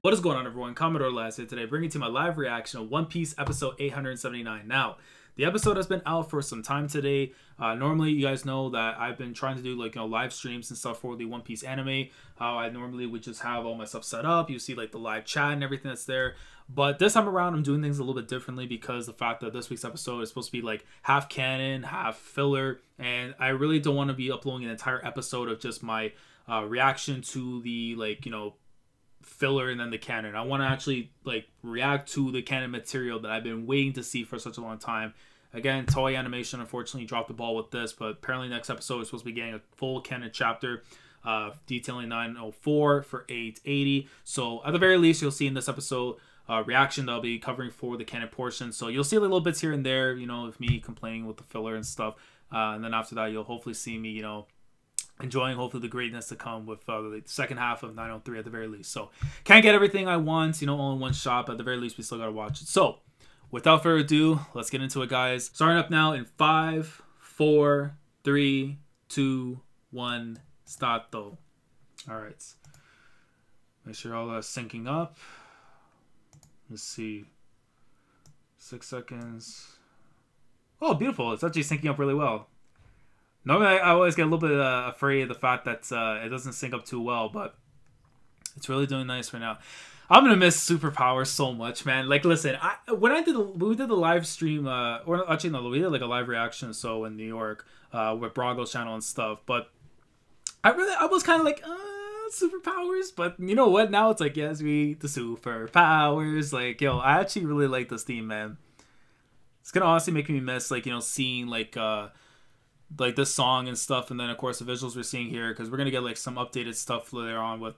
What is going on, everyone? Commodore Laz here today, bringing to you my live reaction of One Piece episode 879. Now, the episode has been out for some time today. Normally, you guys know that I've been trying to do live streams and stuff for the One Piece anime. I normally would just have all my stuff set up. You see like the live chat and everything that's there. But this time around, I'm doing things a little bit differently because the fact that this week's episode is supposed to be like half canon, half filler, and I really don't want to be uploading an entire episode of just my reaction to the filler and then the canon. I want to actually react to the canon material that I've been waiting to see for such a long time. Again, Toei Animation unfortunately dropped the ball with this, but apparently next episode is supposed to be getting a full canon chapter detailing 904 for 880. So at the very least, you'll see in this episode reaction that I'll be covering for the canon portion. So you'll see little bits here and there, of me complaining with the filler and stuff. And then after that, you'll hopefully see me, enjoying hopefully the greatness to come with the second half of 903 at the very least. So can't get everything I want, all in one shot, but at the very least we still gotta watch it. So without further ado, let's get into it, guys. Starting up now in 5, 4, 3, 2, 1, start though. All right, make sure all that's syncing up. Let's see, 6 seconds. Oh, beautiful, it's actually syncing up really well. Normally, I always get a little bit afraid of the fact that it doesn't sync up too well, but it's really doing nice right now. I'm gonna miss superpowers so much, man. Like, listen, when we did the live stream, or actually no, we did like a live reaction show in New York with Brago's channel and stuff. But I was kind of like, superpowers. But you know what? Now it's like, yes, the superpowers. Like, yo, I actually really like this theme, man. It's gonna honestly make me miss seeing this song and stuff, and then of course the visuals we're seeing here, because we're gonna get some updated stuff later on with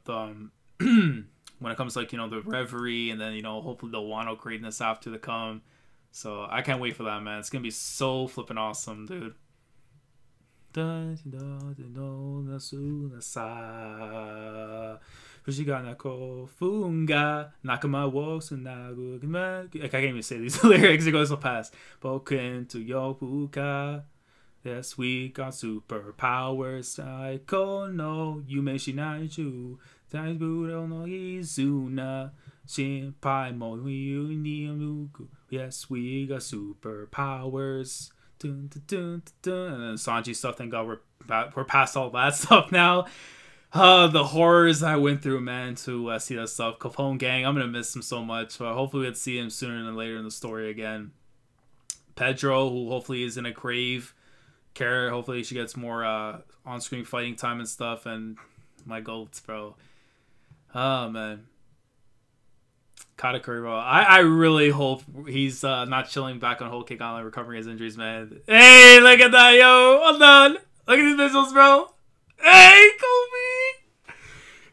when it comes to the Reverie, and then hopefully the Wano greatness after the come. So I can't wait for that, man. It's gonna be so flippin' awesome, dude. I can't even say these lyrics, it goes so fast. Boken to Yobuka. Yes, we got superpowers. Saiko no yume shinaiju. Taiburo no izuna. Shinpai mo ni amuku. Yes, we got superpowers. Dun, dun, dun, dun. And then Sanji stuff, thank God we're past all that stuff now. The horrors I went through, man, to see that stuff. Capone Gang, I'm going to miss him so much. But hopefully we'll see him sooner than later in the story again. Pedro, who hopefully is in a grave. Kara, hopefully she gets more on-screen fighting time and stuff, and my goats, bro. Oh, man. Katakuri, bro. I really hope he's not chilling back on Whole Cake Island recovering his injuries, man. Hey, look at that, yo. Hold on. Look at these visuals, bro. Hey, Kobe.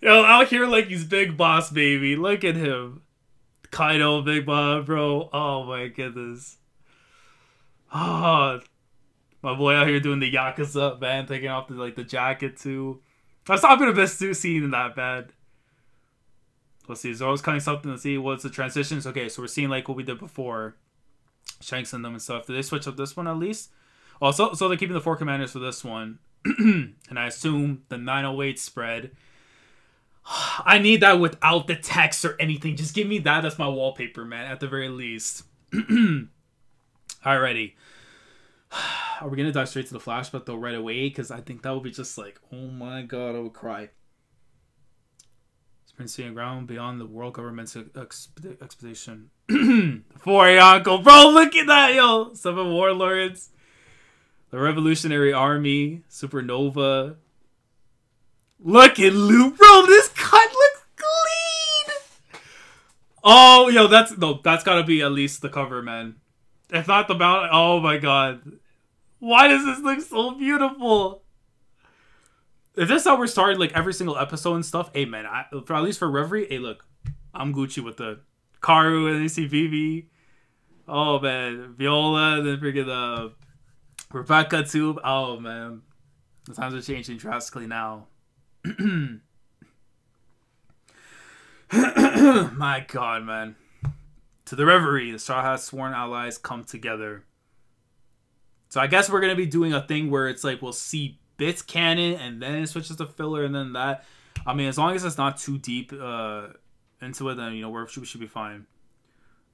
Yo, out here like he's Big Boss, baby. Look at him. Kaido, Big Boss, bro. Oh, my goodness. Oh, my boy out here doing the Yakuza, man, taking off the jacket too. I'm not gonna miss seeing that bad. Let's see, Zoro's cutting something to see what's the transitions. Okay, so we're seeing what we did before. Shanks and them and stuff. Did they switch up this one at least? Oh, so they're keeping the 4 commanders for this one. And I assume the 908 spread. I need that without the text or anything. Just give me that as my wallpaper, man, at the very least. Alrighty. Are we gonna dive straight to the flashback though right away? Because I think that would be just like, oh my god, I would cry. Experiencing ground beyond the world government's expedition. For your uncle, bro, look at that, yo! 7 warlords, the Revolutionary Army, Supernova. Look at Luke, bro. This cut looks clean. Oh, yo, that's gotta be at least the cover, man. If not the mount, oh my god. Why does this look so beautiful? If this is how we're starting every single episode and stuff, hey man, at least for Reverie, hey look, I'm Gucci with the Karu and ACBB. Oh man, Viola, then freaking Rebecca too. Oh man, the times are changing drastically now. My god, man. To the Reverie, the Straw Hat's sworn allies come together. So I guess we're going to be doing a thing where it's we'll see bits canon and then it switches to filler and then that. I mean, as long as it's not too deep into it, then, you know, we should be fine.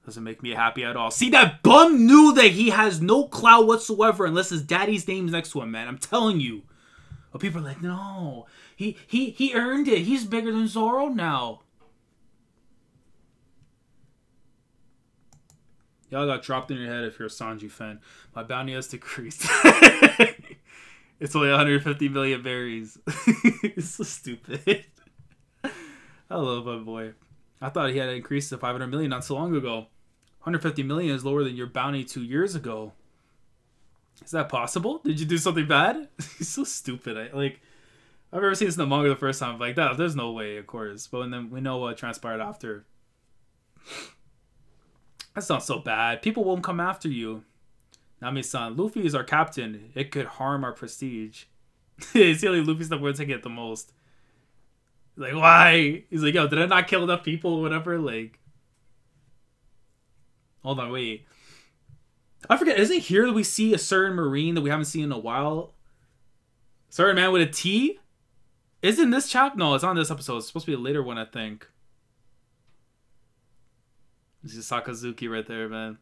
Doesn't make me happy at all. See, that bum knew that he has no clout whatsoever unless his daddy's name's next to him, man. I'm telling you. But people are like, no, he earned it. He's bigger than Zoro now. Y'all got dropped in your head if you're a Sanji fan. My bounty has decreased. It's only 150 million berries. It's so stupid. I love my boy. I thought he had increased to 500 million not so long ago. 150 million is lower than your bounty 2 years ago. Is that possible? Did you do something bad? He's so stupid. I've ever seen this in the manga the first time. Like that, there's no way, of course. But then we know what transpired after. That's not so bad. People won't come after you. Nami-san, Luffy is our captain. It could harm our prestige. It's only Luffy's the one taking it the most. Like, why? He's like, yo, did I not kill enough people or whatever? Like, hold on, wait. I forget, is it here that we see a certain marine that we haven't seen in a while? Certain man with a T? Is it in this chapter? No, it's on this episode. It's supposed to be a later one, I think. This is Sakazuki right there, man.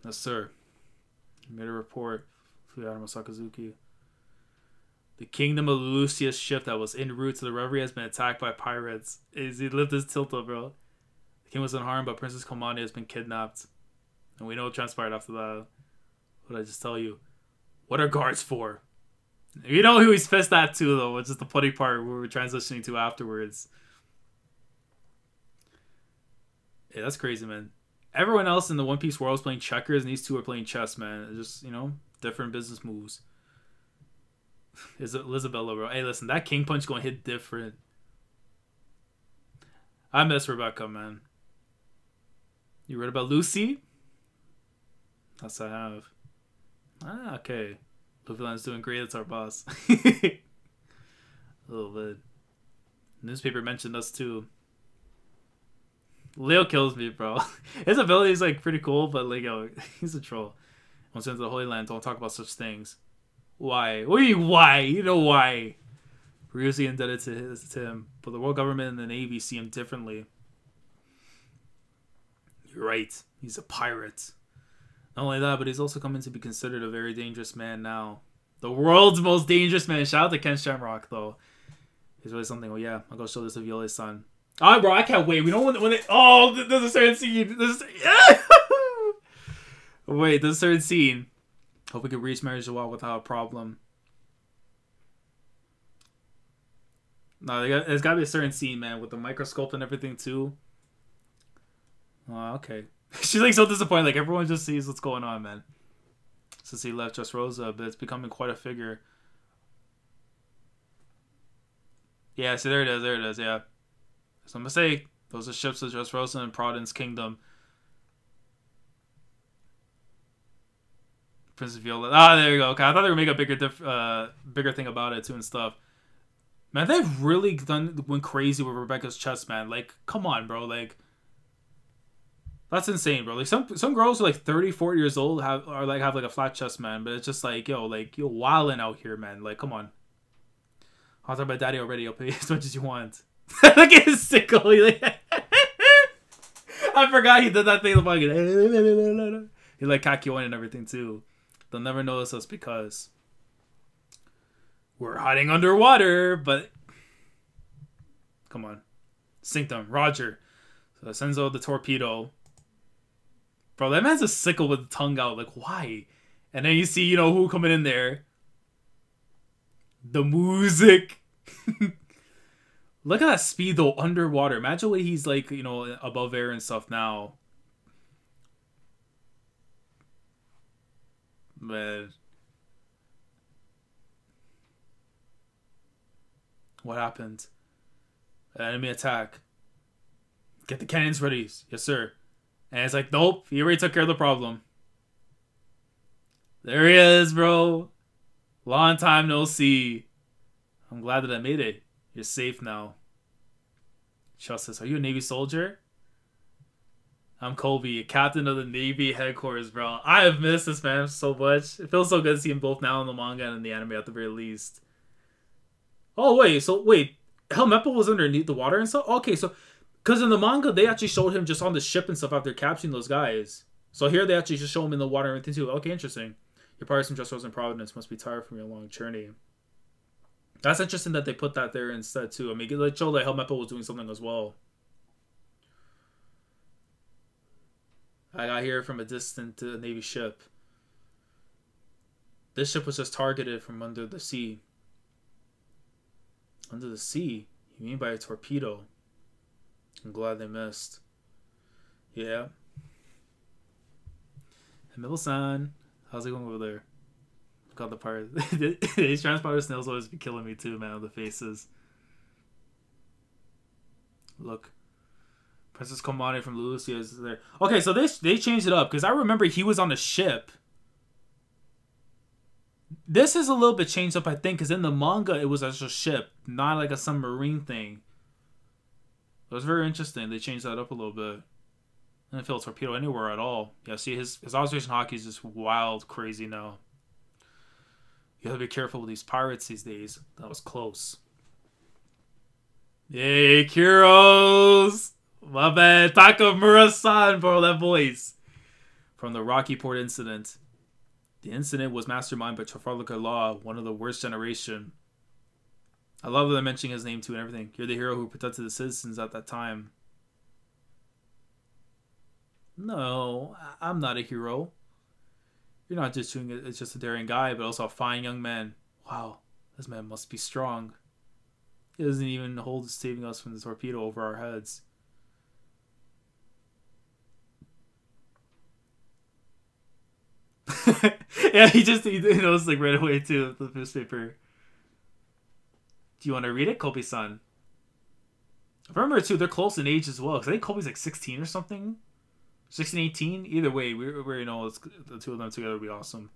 Yes, sir. He made a report. Fuyarama Sakazuki. The kingdom of Lucius' ship that was en route to the reverie has been attacked by pirates. He lived his tilted, bro. The king was unharmed, but Princess Komani has been kidnapped. And we know what transpired after that. What did I just tell you? What are guards for? You know who he's pissed at too, though, which is the funny part where we're transitioning to afterwards. Yeah, that's crazy, man. Everyone else in the One Piece world is playing checkers, and these two are playing chess, man. It's just, you know, different business moves. Is it Isabella, bro? Hey, listen, that King Punch gonna hit different. I miss Rebecca, man. You read about Lucy? Yes, I have. Ah, okay. Luffyland's doing great. It's our boss. A little bit. Newspaper mentioned us too. Leo kills me, bro. His ability is like pretty cool, but like, yo, he's a troll. Once into the Holy Land, don't talk about such things. Why? What do you mean, why? You know why? We're usually indebted to him, but the world government and the Navy see him differently. You're right. He's a pirate. Not only that, but he's also coming to be considered a very dangerous man now. The world's most dangerous man. Shout out to Ken Shamrock, though. He's really something. Oh, yeah. I'll go show this to Violet's son. Alright, bro. I can't wait. We don't when it... Oh, there's a certain scene. Wait, there's a certain scene. Hope we can reach Mary Joie without a problem. No, there's got to be a certain scene, man, with the microscope and everything, too. Oh, okay. She's like so disappointed. Like, everyone just sees what's going on, man. Since he left Dressrosa, but it's becoming quite a figure. Yeah, see, there it is. There it is, yeah. There's no mistake. Those are ships of Dressrosa and Providence Kingdom. Princess Viola. Ah, there you go. Okay, I thought they would make a bigger thing about it, too, and stuff. Man, they've really went crazy with Rebecca's chest, man. Like, come on, bro. Like, that's insane, bro. Like, some girls who are like 30, 40 years old have a flat chest, man. But it's just like, yo, like, you're wilding out here, man. Like, come on. I'll talk about daddy already. I'll pay as much as you want. Look at his sickle. I forgot he did that thing. He like Kakyoin and everything, too. They'll never notice us because we're hiding underwater, but come on. Sink them. Roger. So Senzo the torpedo. Bro, that man's a sickle with the tongue out. Like, why? And then you see, you know, who coming in there. The music. Look at that speed, though, underwater. Imagine what he's like, you know, above air and stuff now. Man. What happened? Enemy attack. Get the cannons ready. Yes, sir. And it's like, nope. He already took care of the problem. There he is, bro. Long time no see. I'm glad that I made it. You're safe now. Justice, are you a Navy soldier? I'm Colby, captain of the Navy headquarters, bro. I have missed this man so much. It feels so good to see him both now in the manga and in the anime at the very least. Oh, wait. So, wait. Helmeppo was underneath the water and stuff? Okay, so Because in the manga, they actually showed him just on the ship and stuff after capturing those guys. So here they actually just show him in the water and everything too. Okay, interesting. Your pirates from Just Rose and Providence must be tired from your long journey. That's interesting that they put that there instead too. I mean, it showed like Helmeppo was doing something as well. I got here from a distant Navy ship. This ship was just targeted from under the sea. Under the sea? You mean by a torpedo? I'm glad they missed. Yeah. Milo-san, how's it going over there? Got the part. These transporter snails always be killing me too, man, with the faces. Look. Princess Komane from Lucia is there. Okay, so they changed it up, because I remember he was on a ship. This is a little bit changed up, I think, because in the manga it was as a ship, not like a submarine thing. It was very interesting. They changed that up a little bit. I didn't feel a torpedo anywhere at all. Yeah, see, his observation hockey is just wild, crazy now. You gotta be careful with these pirates these days. That was close. Yay, Kuros! My bad. Takamura-san, bro, that voice. From the Rocky Port incident. The incident was masterminded by Trafalgar Law, one of the worst generation. I love that I'm mentioning his name too and everything. You're the hero who protected the citizens at that time. No, I'm not a hero. You're not just doing it, it's just a daring guy, but also a fine young man. Wow, this man must be strong. He doesn't even hold saving us from the torpedo over our heads. Yeah, he knows like right away too, the newspaper. Do you want to read it, Kobe-san? I remember too, they're close in age as well, because I think Kobe's like 16 or something. 16, 18? Either way, we know the two of them together would be awesome.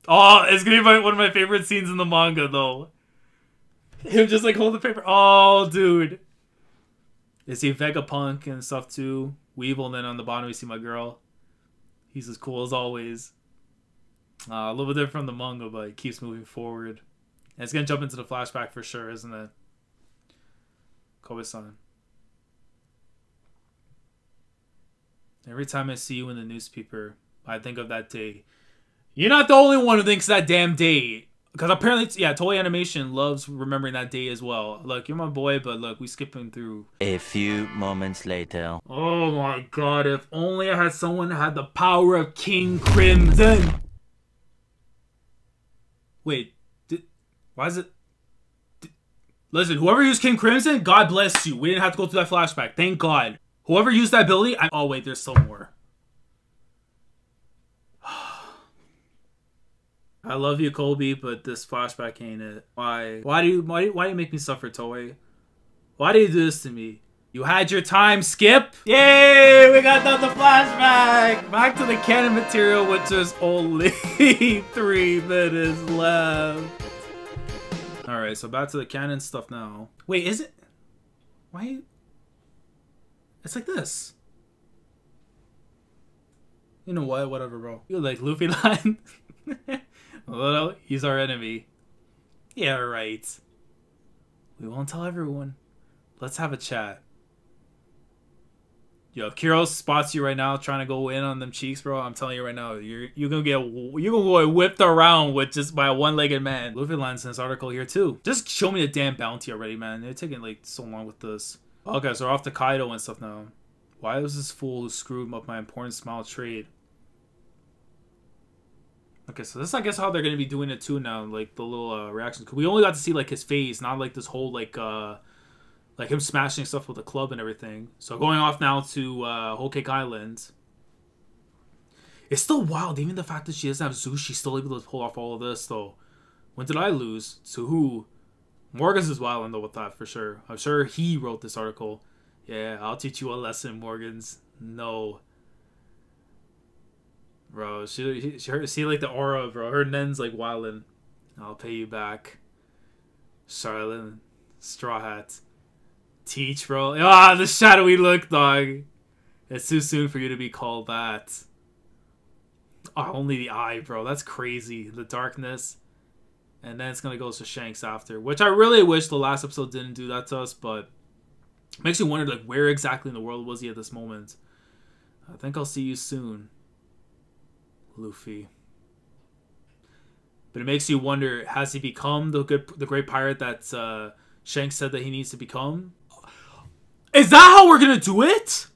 Oh, it's going to be one of my favorite scenes in the manga, though. Him just like hold the paper. Oh, dude. You see Vegapunk and stuff too. Weevil, and then on the bottom we see my girl. He's as cool as always. A little bit different from the manga, but it keeps moving forward. And it's going to jump into the flashback for sure, isn't it? Kobe-san. Every time I see you in the newspaper, I think of that day. You're not the only one who thinks that damn day. Because apparently, yeah, Toei Animation loves remembering that day as well. Look, you're my boy, but look, we skipping through. A few moments later. Oh my god, if only I had someone that had the power of King Crimson. Wait, why is it... Listen, whoever used King Crimson, God bless you. We didn't have to go through that flashback. Thank God. Whoever used that ability, oh wait, there's still more. I love you, Colby, but this flashback ain't it. Why? Why do you make me suffer, Toei? Why do you do this to me? You had your time, Skip. Yay! We got done the flashback. Back to the canon material, which is only 3 minutes left. All right, so back to the canon stuff now. Wait, is it? Why? It's like this. You know what? Whatever, bro. You like Luffy line? Well, he's our enemy. Yeah, right. We won't tell everyone. Let's have a chat. Yo, if Kuros spots you right now trying to go in on them cheeks, bro, I'm telling you right now, you're gonna get whipped around with just by a one-legged man. Luffy lines in this article here too. Just show me the damn bounty already, man. They're taking like so long with this. Okay, so we're off to Kaido and stuff now. Why was this fool who screwed up my important smile trade? Okay, so this is, I guess, how they're going to be doing it too now, like the little reactions. Cause we only got to see like his face, not like this whole like him smashing stuff with the club and everything. So going off now to Whole Cake Island. It's still wild, even the fact that she doesn't have Zeus, she's still able to pull off all of this though. When did I lose? To who? Morgans is wild though with that for sure. I'm sure he wrote this article. Yeah, I'll teach you a lesson, Morgans. No. Bro, she see like the aura, bro. Her Nen's like wildin'. I'll pay you back. Charlotte, Straw Hat. Teach, bro. Ah, the shadowy look, dog. It's too soon for you to be called that. Oh, only the eye, bro. That's crazy. The darkness. And then it's gonna go to Shanks after. Which I really wish the last episode didn't do that to us, but Makes you wonder, like, where exactly in the world was he at this moment? I think I'll see you soon, Luffy. But it makes you wonder, has he become the great pirate that Shanks said that he needs to become? Is that how we're gonna do it?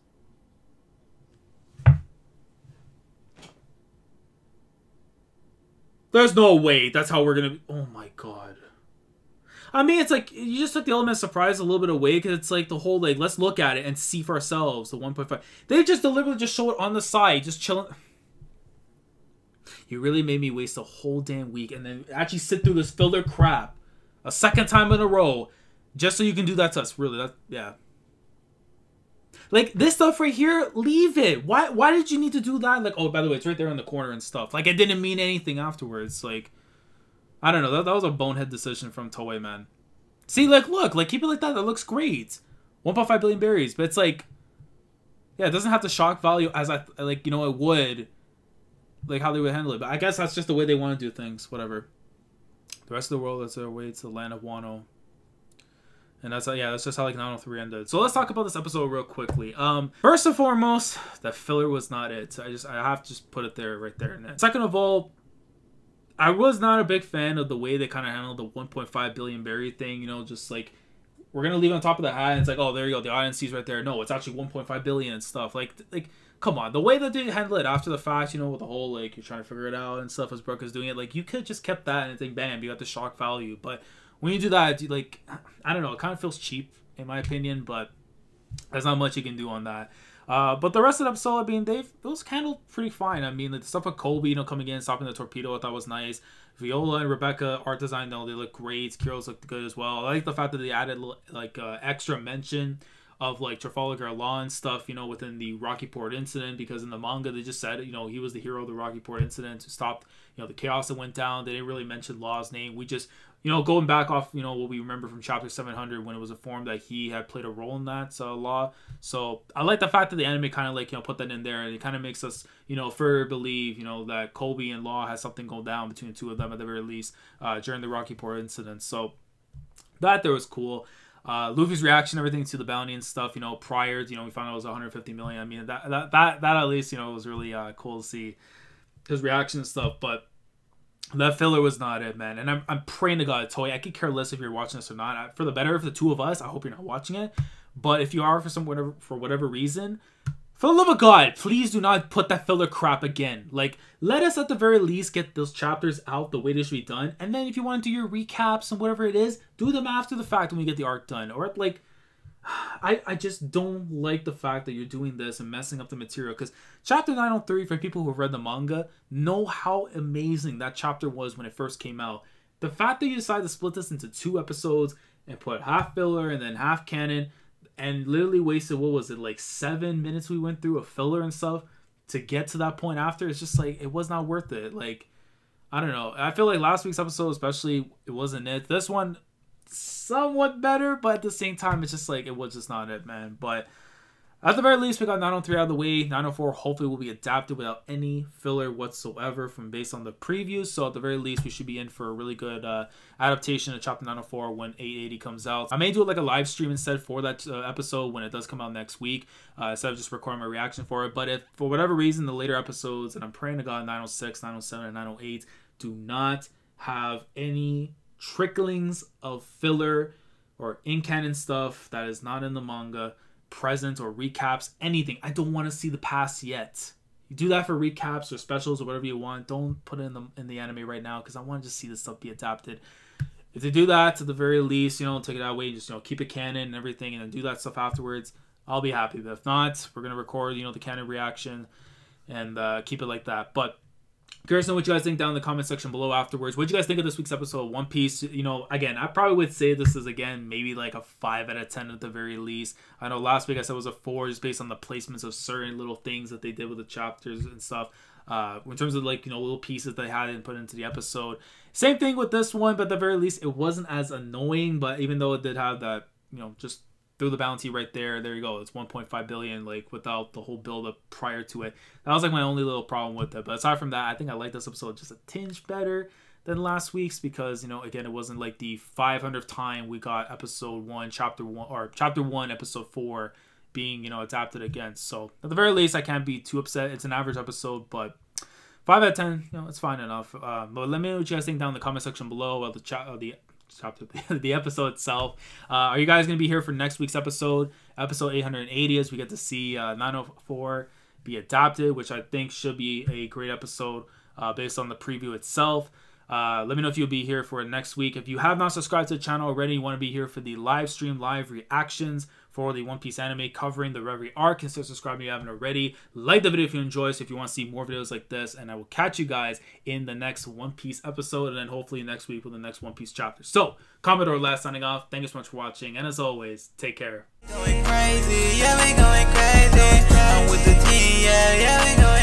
There's no way that's how we're gonna... Oh my god. I mean, it's like, you just took the element of surprise a little bit away, because it's like the whole, like, let's look at it and see for ourselves, the 1.5. They just deliberately just show it on the side, just chilling. You really made me waste a whole damn week and then actually sit through this filler crap a second time in a row just so you can do that to us. Really, yeah. Like, this stuff right here, leave it. Why did you need to do that? Like, oh, by the way, it's right there in the corner and stuff. Like, it didn't mean anything afterwards. Like, I don't know. That was a bonehead decision from Toei, man. See, like, look. Like, keep it like that. That looks great. 1.5 billion berries. But it's like, yeah, it doesn't have the shock value as it would. Like, how they would handle it. But I guess that's just the way they want to do things. Whatever. The rest of the world is their way to the land of Wano. And that's just how, like, 903 ended. So let's talk about this episode real quickly. First and foremost, that filler was not it. I have to just put it there, right there. And second of all, I was not a big fan of the way they kind of handled the 1.5 billion berry thing. You know, just like, we're going to leave it on top of the hat. And it's like, oh, there you go. The audience sees right there. No, it's actually 1.5 billion and stuff. Like, come on. The way that they handle it after the fact, you know, with the whole, like, you're trying to figure it out and stuff as Brooke is doing it. Like, you could just kept that and think, bam, you got the shock value. But when you do that, you, like, I don't know. It kind of feels cheap, in my opinion. But there's not much you can do on that. But the rest of the episode, I mean, it was handled pretty fine. I mean, like, the stuff with Kobe, you know, coming in, stopping the torpedo, I thought was nice. Viola and Rebecca, art design, though, they look great. Kyro's looked good as well. I like the fact that they added, like, extra mention of, like, Trafalgar Law and stuff, you know, within the Rocky Port incident, because in the manga, they just said, you know, he was the hero of the Rocky Port incident to stop, you know, the chaos that went down. They didn't really mention Law's name. We just, you know, going back off, you know, what we remember from chapter 700 when it was informed that he had played a role in that Law. So I like the fact that the anime kind of, like, you know, put that in there, and it kind of makes us, you know, further believe, you know, that Kobe and Law has something going down between the two of them at the very least during the Rocky Port incident. So that there was cool. Luffy's reaction, everything to the bounty and stuff, you know, prior to, you know, we found out it was 150 million. I mean, that at least, you know, was really cool to see his reaction and stuff. But that filler was not it, man. And I'm praying to God, Toei, I could care less if you're watching this or not. For the better of the two of us, I hope you're not watching it. But if you are for whatever reason, for the love of God, please do not put that filler crap again. Like, let us at the very least get those chapters out the way they should be done. And then if you want to do your recaps and whatever it is, do them after the fact when we get the arc done. Or, like, I just don't like the fact that you're doing this and messing up the material. Because chapter 903, for people who have read the manga, know how amazing that chapter was when it first came out. The fact that you decided to split this into 2 episodes and put half filler and then half canon, and literally wasted, what was it, like 7 minutes we went through of filler and stuff to get to that point after. It's just like, it was not worth it. Like, I don't know. I feel like last week's episode especially, it wasn't it. This one, somewhat better, but at the same time, it's just like, it was just not it, man. But at the very least, we got 903 out of the way. 904 hopefully will be adapted without any filler whatsoever from based on the previews. So at the very least, we should be in for a really good adaptation of chapter 904 when 880 comes out. I may do it like a live stream instead for that episode when it does come out next week, instead of just recording my reaction for it. But if for whatever reason the later episodes, and I'm praying to God 906, 907, and 908 do not have any tricklings of filler or in-canon stuff that is not in the manga present or recaps, anything. I don't want to see the past yet. You do that for recaps or specials or whatever you want. Don't put it in the anime right now, because I want to just see this stuff be adapted. If they do that, to the very least, you know, take it that way, just, you know, keep it canon and everything, and then do that stuff afterwards, I'll be happy. But if not, we're gonna record, you know, the canon reaction and keep it like that. But curious to know what you guys think down in the comment section below afterwards. What did you guys think of this week's episode of One Piece? You know, again, I probably would say this is, again, maybe like a 5 out of 10 at the very least. I know last week I said it was a 4 just based on the placements of certain little things that they did with the chapters and stuff. In terms of, like, you know, little pieces they had and put into the episode. Same thing with this one, but at the very least, it wasn't as annoying. But even though it did have that, you know, just threw the bounty right there. There you go. It's 1.5 billion, like, without the whole build-up prior to it. That was, like, my only little problem with it. But aside from that, I think I like this episode just a tinge better than last week's because, you know, again, it wasn't like the 500th time we got episode 1, chapter 1, or chapter 1, episode 4 being, you know, adapted again. So at the very least, I can't be too upset. It's an average episode, but 5 out of 10, you know, it's fine enough. But let me know what you guys think down in the comment section below about the episode itself. Are you guys going to be here for next week's episode 880, as we get to see 904 be adapted, which I think should be a great episode based on the preview itself. Let me know if you'll be here for next week. If you have not subscribed to the channel already, you want to be here for the live stream, live reactions for the One Piece anime covering the Reverie arc, consider subscribing if you haven't already. Like the video if you enjoy, so if you want to see more videos like this, and I will catch you guys in the next One Piece episode, and then hopefully next week with the next One Piece chapter. So, Commodore Last signing off. Thank you so much for watching, and as always, take care. Going crazy, yeah, we going crazy. I'm with the team, yeah, we going